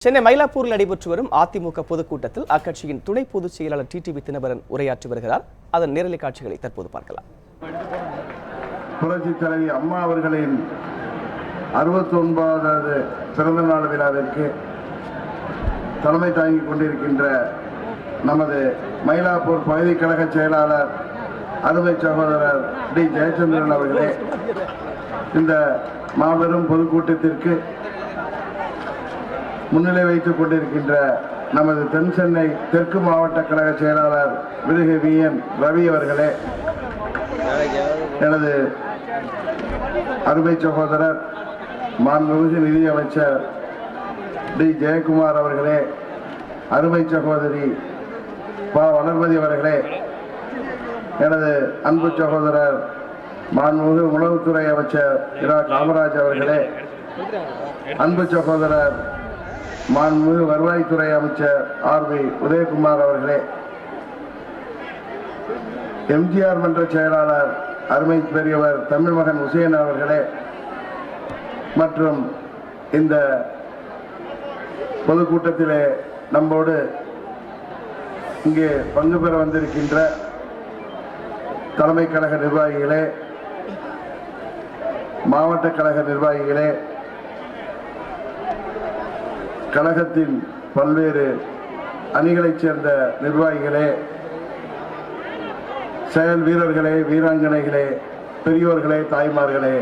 சென்னை மயிலாப்பூரில் நடைபெற்று வரும் அதிமுக பொதுக்கூட்டத்தில் அக்கட்சியின் துணை பொதுச் செயலாளர் டிடிவி தினகரன் உரையாற்றி வருகிறார். அதன் நேரலை காட்சிகளை தற்போது பார்க்கலாம். புரட்சி தலைவி அம்மா அவர்களின் 69வது பிறந்த நாள் விழாவிற்கு தலைமை தாங்கிக் கொண்டிருக்கின்ற நமது மயிலாப்பூர் பகுதி கழக செயலாளர் அருமை சகோதரர் டி ஜெயச்சந்திரன் அவர்களே, இந்த மாபெரும் பொதுக்கூட்டத்திற்கு முன்னிலை வைத்துக் கொண்டிருக்கின்ற நமது தென் சென்னை தெற்கு மாவட்ட கழக செயலாளர் விருது வி.என். ரவி அவர்களே, எனது அருமை சகோதரர் மாண்புமிகு நிதியமைச்சர் டி ஜெயக்குமார் அவர்களே, அருமை சகோதரி ப. வளர்மதி அவர்களே, எனது அன்பு சகோதரர் மாண்புமிகு உணவுத்துறை அமைச்சர் இரா. காமராஜ் அவர்களே, அன்பு சகோதரர் மாண்புமிகு வருவாய்த்துறை அமைச்சர் ஆர்.பி. உதயகுமார் அவர்களே, எம்ஜிஆர் மன்ற செயலாளர் அருமை பெரியவர் தமிழ் மகன் உசேன் அவர்களே, மற்றும் இந்த பொதுக்கூட்டத்திலே நம்மோடு இங்கே பங்கு பெற வந்திருக்கின்ற தலைமை கழக நிர்வாகிகளே, மாவட்ட கழக நிர்வாகிகளே, கழகத்தின் பல்வேறு அணிகளைச் சேர்ந்த நிர்வாகிகளே, செயல் வீரர்களே, வீராங்கனைகளே, பெரியோர்களே, தாய்மார்களே,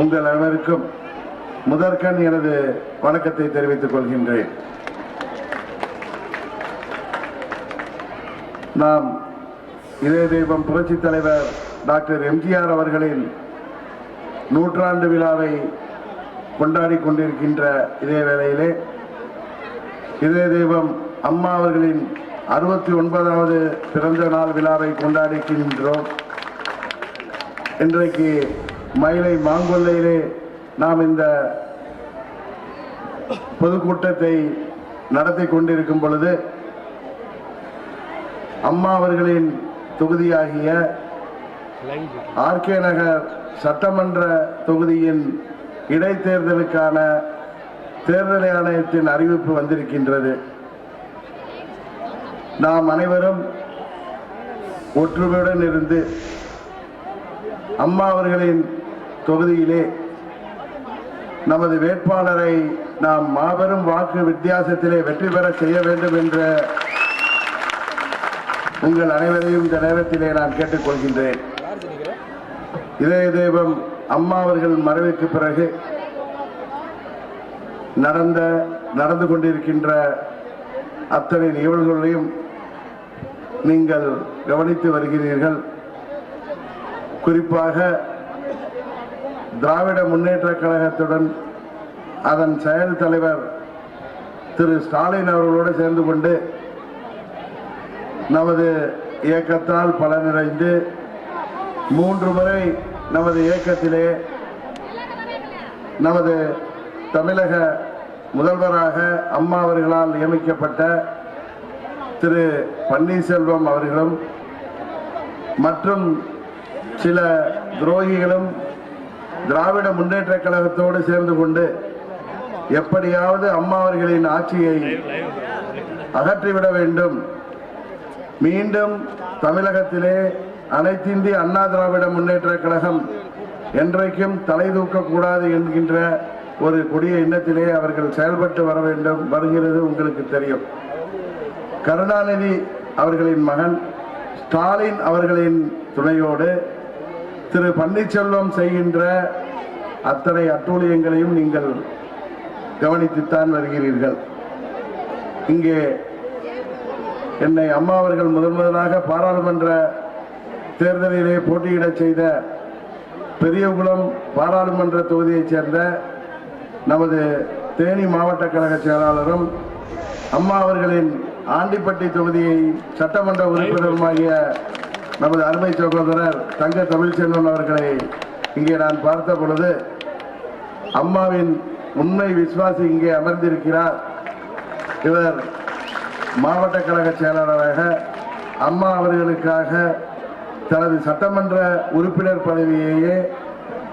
உங்கள் அனைவருக்கும் முதற்கண் எனது வணக்கத்தை தெரிவித்துக் கொள்கின்றேன். நாம் இதய தெய்வம் புரட்சி தலைவர் டாக்டர் எம்ஜிஆர் அவர்களின் நூற்றாண்டு விழாவை கொண்டாடி கொண்டிருக்கின்ற இதே வேளையிலே இதய தெய்வம் அம்மா அவர்களின் 69வது பிறந்த நாள் விழாவை கொண்டாடிக்கின்றோம். இன்றைக்கு மயிலை மாங்கொல்லையிலே நாம் இந்த பொதுக்கூட்டத்தை நடத்தி கொண்டிருக்கும் பொழுது அம்மா அவர்களின் தொகுதியாகிய ஆர்கே நகர் சட்டமன்ற தொகுதியின் இடைத்தேர்தலுக்கான தேர்தல் ஆணையத்தின் அறிவிப்பு வந்திருக்கின்றது. நாம் அனைவரும் ஒற்றுமையுடன் இருந்து அம்மா அவர்களின் தொகுதியிலே நமது வேட்பாளரை நாம் மாபெரும் வாக்கு வித்தியாசத்திலே வெற்றி பெற செய்ய வேண்டும் என்ற உங்கள் அனைவரையும் இந்த நேரத்திலே நான் கேட்டுக்கொள்கின்றேன். இதய தெய்வம் அம்மா அவர்கள் மறைவுக்கு பிறகு நடந்து கொண்டிருக்கின்ற அத்தனை நிகழ்வுகளையும் நீங்கள் கவனித்து வருகிறீர்கள். குறிப்பாக திராவிட முன்னேற்ற கழகத்துடன் அதன் செயல் தலைவர் திரு ஸ்டாலின் அவர்களோடு சேர்ந்து கொண்டு நமது இயக்கத்தால் பலனடைந்து 3 முறை நமது இயக்கத்திலே நமது தமிழக முதல்வராக அம்மா அவர்களால் நியமிக்கப்பட்ட திரு பன்னீர்செல்வம் அவர்களும் மற்றும் சில துரோகிகளும் திராவிட முன்னேற்ற கழகத்தோடு சேர்ந்து கொண்டு எப்படியாவது அம்மா அவர்களின் ஆட்சியை அகற்றிவிட வேண்டும், மீண்டும் தமிழகத்திலே அனைத்திந்திய அண்ணா திராவிட முன்னேற்ற கழகம் என்றைக்கும் தலை தூக்கக்கூடாது என்கின்ற ஒரு கொடிய எண்ணத்திலே அவர்கள் செயல்பட்டு வர வேண்டும். வருகிறது உங்களுக்கு தெரியும். கருணாநிதி அவர்களின் மகன் ஸ்டாலின் அவர்களின் துணையோடு திரு பன்னீர்செல்வம் செய்கின்ற அத்தனை அட்டூழியங்களையும் நீங்கள் கவனித்துத்தான் வருகிறீர்கள். இங்கே என்னை அம்மா அவர்கள் முதலாக பாராளுமன்ற தேர்தலிலே போட்டியிட செய்த பெரியகுளம் பாராளுமன்ற தொகுதியைச் சேர்ந்த நமது தேனி மாவட்ட கழக செயலாளரும் அம்மா அவர்களின் ஆண்டிப்பட்டி தொகுதியை சட்டமன்ற உறுப்பினருமாகிய நமது அருமை சகோதரர் தங்க தமிழ்ச்செல்வன் அவர்களை இங்கே நான் பார்த்த பொழுது அம்மாவின் உண்மை விசுவாசி இங்கே அமர்ந்திருக்கிறார். இவர் மாவட்ட கழக செயலாளராக அம்மா அவர்களுக்காக தனது சட்டமன்ற உறுப்பினர் பதவியையே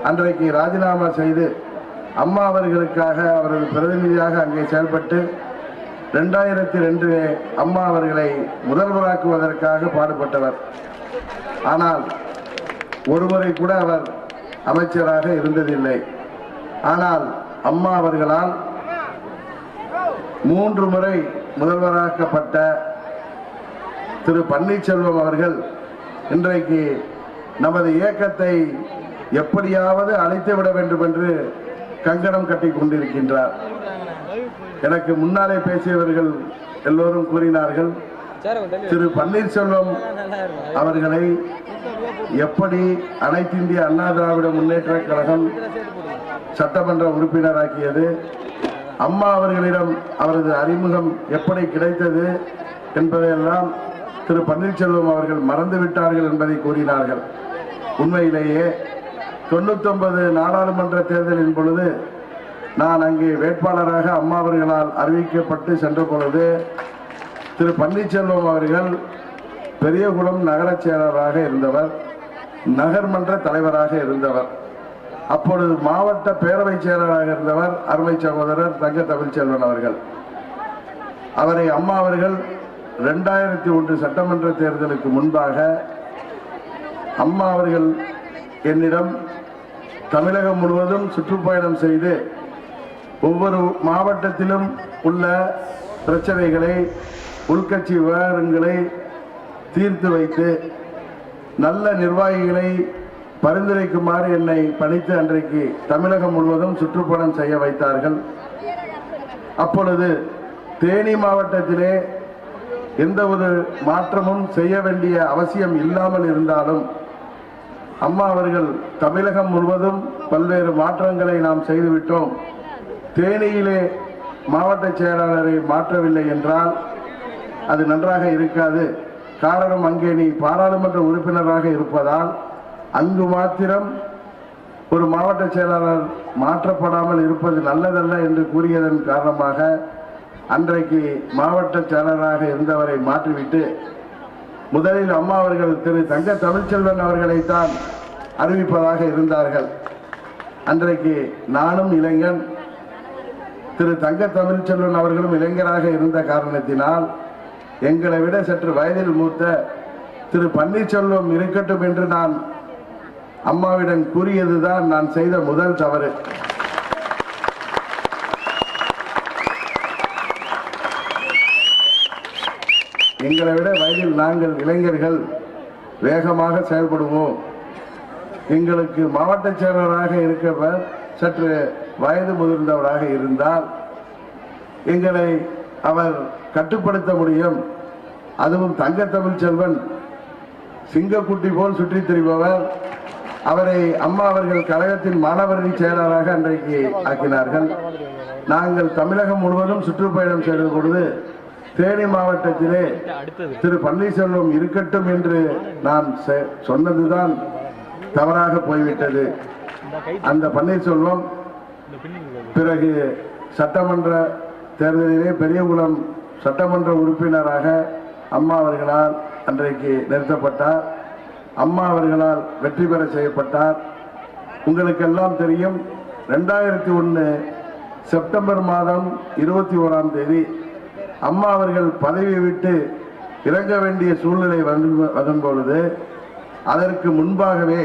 அன்றைக்கு ராஜினாமா செய்து அம்மா அவர்களுக்காக அவரது பிரதிநிதியாக அங்கே செயல்பட்டு 2002 அம்மா அவர்களை முதல்வராக்குவதற்காக பாடுபட்டவர். ஆனால் ஒருமுறை கூட அவர் அமைச்சராக இருந்ததில்லை. ஆனால் அம்மா அவர்களால் 3 முறை முதல்வராக்கப்பட்ட திரு பன்னீர்செல்வம் அவர்கள் இன்றைக்கு நமது இயக்கத்தை எப்படியாவது அழைத்துவிட வேண்டும் என்று கங்கணம் கட்டி கொண்டிருக்கின்றார். எனக்கு முன்னாலே பேசியவர்கள் எல்லோரும் கூறினார்கள், திரு பன்னீர்செல்வம் அவர்களை எப்படி அனைத்து இந்திய அண்ணா திராவிட முன்னேற்ற கழகம் சட்டமன்ற உறுப்பினராக்கியது, அம்மா அவர்களிடம் அவரது அறிமுகம் எப்படி கிடைத்தது என்பதையெல்லாம் திரு பன்னீர்செல்வம் அவர்கள் மறந்துவிட்டார்கள் என்பதை கூறினார்கள். உண்மையிலேயே 99 நாடாளுமன்ற தேர்தலின் பொழுது நான் அங்கே வேட்பாளராக அம்மா அவர்களால் அறிவிக்கப்பட்டு சென்ற பொழுது திரு பன்னீர்செல்வம் அவர்கள் பெரியகுளம் நகர செயலராக இருந்தவர், நகர்மன்ற தலைவராக இருந்தவர். அப்பொழுது மாவட்ட பேரவை செயலராக இருந்தவர் அருமை சகோதரர் தங்க தமிழ்ச்செல்வன் அவர்கள். அவரை அம்மா அவர்கள் 2001 சட்டமன்ற தேர்தலுக்கு முன்பாக அம்மா அவர்கள் என்னிடம் தமிழகம் முழுவதும் சுற்றுப்பயணம் செய்து ஒவ்வொரு மாவட்டத்திலும் உள்ள பிரச்சனைகளை, உள்கட்சி விவகாரங்களை தீர்த்து வைத்து நல்ல நிர்வாகிகளை பரிந்துரைக்குமாறு என்னை பணித்து அன்றைக்கு தமிழகம் முழுவதும் சுற்றுப்பயணம் செய்ய வைத்தார்கள். அப்பொழுது தேனி மாவட்டத்திலே எந்த ஒரு மாற்றமும் செய்ய வேண்டிய அவசியம் இல்லாமல் இருந்தாலும் அம்மா அவர்கள் தமிழகம் முழுவதும் பல்வேறு மாற்றங்களை நாம் செய்துவிட்டோம், தேனியிலே மாவட்ட செயலாளரை மாற்றவில்லை என்றால் அது நன்றாக இருக்காது. காரணம், அங்கே நீ பாராளுமன்ற உறுப்பினராக இருப்பதால் அங்கு மாத்திரம் ஒரு மாவட்ட செயலாளர் மாற்றப்படாமல் இருப்பது நல்லதல்ல என்று கூறியதன் காரணமாக அன்றைக்கு மாவட்ட செயலராக இருந்தவரை மாற்றிவிட்டு முதலில் அம்மா அவர்கள் திரு தங்க தமிழ்ச்செல்வன் அவர்களைத்தான் அறிவிப்பதாக இருந்தார்கள். அன்றைக்கு நானும் இளைஞன், திரு தங்க தமிழ்ச்செல்வன் அவர்களும் இளைஞராக இருந்த காரணத்தினால் எங்களை விட சற்று வயதில் மூத்த திரு பன்னீர்செல்வம் இருக்கட்டும் என்று நான் அம்மாவிடம் கூறியதுதான் நான் செய்த முதல் தவறு. எங்களை விட வயதில் நாங்கள் இளைஞர்கள் வேகமாக செயல்படுவோம், எங்களுக்கு மாவட்ட செயலராக இருக்கவர் சற்று வயது முதிர்ந்தவராக இருந்தால் எங்களை அவர் கட்டுப்படுத்த முடியும். அதுவும் தங்க தமிழ்ச்செல்வன் சிங்கக்குட்டி போல் சுற்றி திரிபவர், அவரை அம்மா அவர்கள் கழகத்தின் மாணவரணி செயலராக அன்றைக்கு ஆக்கினார்கள். நாங்கள் தமிழகம் முழுவதும் சுற்றுப்பயணம் செய்த பொழுது தேனி மாவட்டத்திலே திரு பன்னீர்செல்வம் இருக்கட்டும் என்று நான் சொன்னதுதான் தவறாக போய்விட்டது. அந்த பன்னீர்செல்வம் பிறகு சட்டமன்ற தேர்தலிலே பெரியகுளம் சட்டமன்ற உறுப்பினராக அம்மா அவர்களால் அன்றைக்கு நிறுத்தப்பட்டார். அம்மா அவர்களால் வெற்றி பெற செய்யப்பட்டார். உங்களுக்கெல்லாம் தெரியும், 2001 செப்டம்பர் மாதம் 21ஆம் தேதி அம்மா அவர்கள் பதவியை விட்டு இறங்க வேண்டிய சூழ்நிலை வரும் பொழுது அதற்கு முன்பாகவே